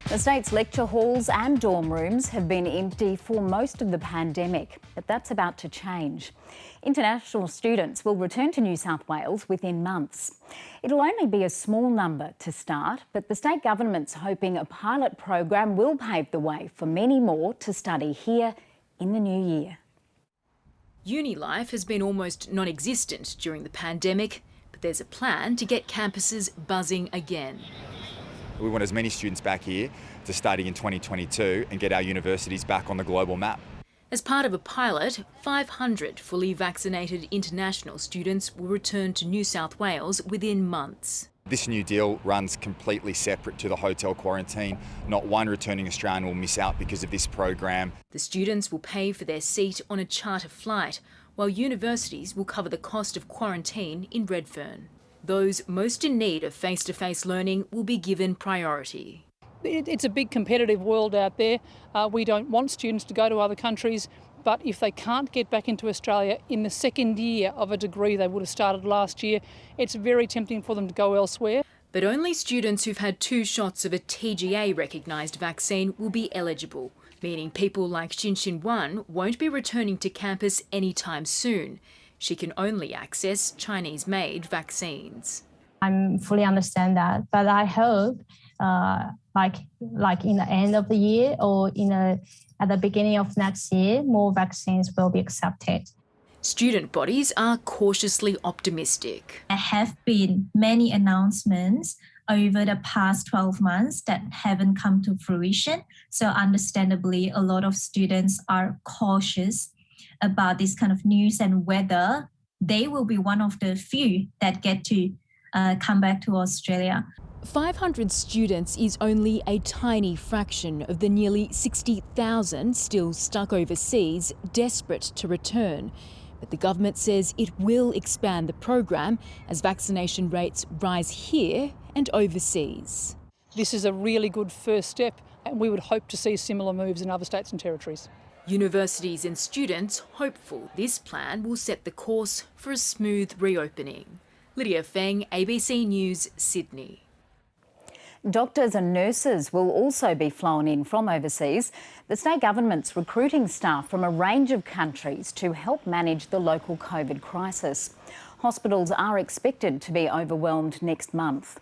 The state's lecture halls and dorm rooms have been empty for most of the pandemic, but that's about to change. International students will return to New South Wales within months. It'll only be a small number to start, but the state government's hoping a pilot program will pave the way for many more to study here in the new year. Uni life has been almost non-existent during the pandemic, but there's a plan to get campuses buzzing again. We want as many students back here to study in 2022 and get our universities back on the global map. As part of a pilot, 500 fully vaccinated international students will return to New South Wales within months. This new deal runs completely separate to the hotel quarantine. Not one returning Australian will miss out because of this program. The students will pay for their seat on a charter flight, while universities will cover the cost of quarantine in Redfern. Those most in need of face-to-face learning will be given priority. It's a big competitive world out there. We don't want students to go to other countries, but if they can't get back into Australia in the second year of a degree they would have started last year, it's very tempting for them to go elsewhere. But only students who've had 2 shots of a TGA-recognised vaccine will be eligible, meaning people like Xin Wan won't be returning to campus anytime soon. She can only access Chinese-made vaccines. I fully understand that, but I hope like in the end of the year or at the beginning of next year, more vaccines will be accepted. Student bodies are cautiously optimistic. There have been many announcements over the past 12 months that haven't come to fruition. So understandably, a lot of students are cautious about this kind of news and whether they will be one of the few that get to come back to Australia. 500 students is only a tiny fraction of the nearly 60,000 still stuck overseas, desperate to return. But the government says it will expand the program as vaccination rates rise here and overseas. This is a really good first step, and we would hope to see similar moves in other states and territories. Universities and students hopeful this plan will set the course for a smooth reopening. Lydia Feng, ABC News, Sydney. Doctors and nurses will also be flown in from overseas. The state government's recruiting staff from a range of countries to help manage the local COVID crisis. Hospitals are expected to be overwhelmed next month.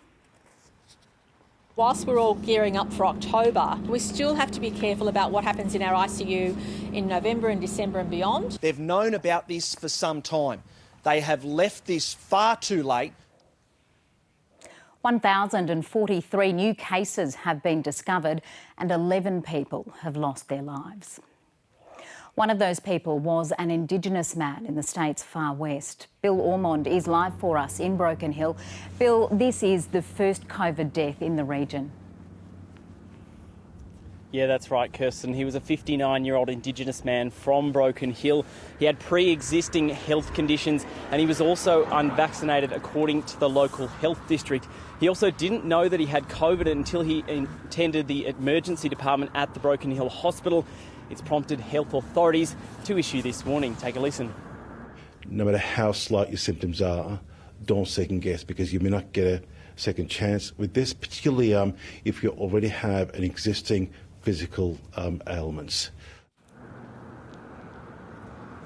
Whilst we're all gearing up for October, we still have to be careful about what happens in our ICU in November and December and beyond. They've known about this for some time. They have left this far too late. 1,043 new cases have been discovered and 11 people have lost their lives. One of those people was an Indigenous man in the state's far west. Bill Ormond is live for us in Broken Hill. Bill, this is the first COVID death in the region. Yeah, that's right, Kirsten. He was a 59-year-old Indigenous man from Broken Hill. He had pre-existing health conditions and he was also unvaccinated according to the local health district. He also didn't know that he had COVID until he attended the emergency department at the Broken Hill Hospital. It's prompted health authorities to issue this warning. Take a listen. No matter how slight your symptoms are, don't second guess because you may not get a second chance. With this, particularly if you already have an existing physical ailments.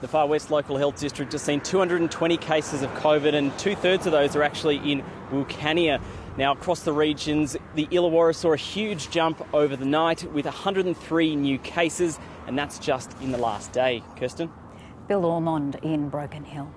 The Far West Local Health District has seen 220 cases of COVID and 2/3 of those are actually in Wilcannia. Now, across the regions, the Illawarra saw a huge jump over the night with 103 new cases, and that's just in the last day. Kirsten? Bill Ormond in Broken Hill.